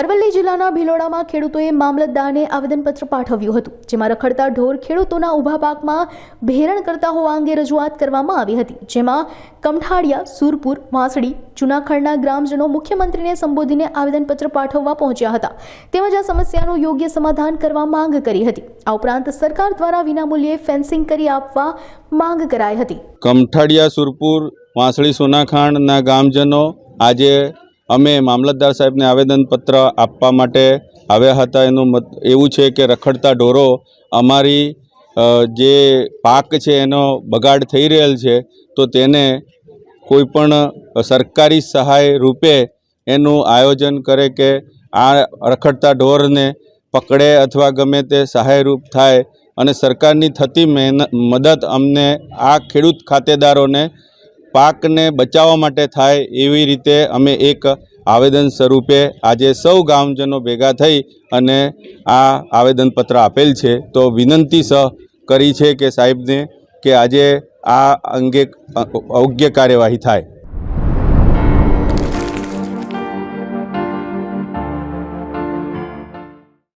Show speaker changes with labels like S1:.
S1: અરવલ્લી જિલ્લાના ભિલોડામાં ખેડૂતોએ મામલતદારને આવેદનપત્ર પાઠવ્યું હતું, જેમાં રખડતા ઢોર ખેડૂતોના ઊભા પાકમાં ભેરણ કરતા હોવા અંગે રજૂઆત કરવામાં આવી હતી, જેમાં કમઠાડિયા, સુરપુર, વાંસળી, જૂનાખડના ગ્રામજનો મુખ્યમંત્રીને સંબોધીને આવેદનપત્ર પાઠવવા પહોંચ્યા હતા, તેમજ આ સમસ્યાનું યોગ્ય સમાધાન કરવા માંગ કરી હતી। આ ઉપરાંત સરકાર દ્વારા વિનામૂલ્યે ફેન્સિંગ કરી આપવા માંગ કરાઈ હતી।
S2: કમઠાડિયા, સુરપુર, વાંસળી, સોનાખાંડના ગામજનો આજે અમે મામલતદાર સાહેબને આવેદનપત્ર આપવા માટે આવ્યા હતા। એનું એવું છે કે રખડતા ઢોરો અમારી જે પાક છે એનો બગાડ થઈ રહેલ છે, તો તેને કોઈપણ સરકારી સહાય રૂપે એનું આયોજન કરે કે આ રખડતા ઢોરને પકડે અથવા ગમે તે સહાયરૂપ થાય અને સરકારની થતી મદદ અમને આ ખેડૂત ખાતેદારોને પાકને બચાવવા માટે થાય એવી રીતે અમે એક આવેદન સ્વરૂપે આજે સૌ ગામજનો ભેગા થઈ અને આ આવેદનપત્ર આપેલ છે। તો વિનંતી કરી છે કે સાહેબને કે આજે આ અંગે યોગ્ય કાર્યવાહી થાય।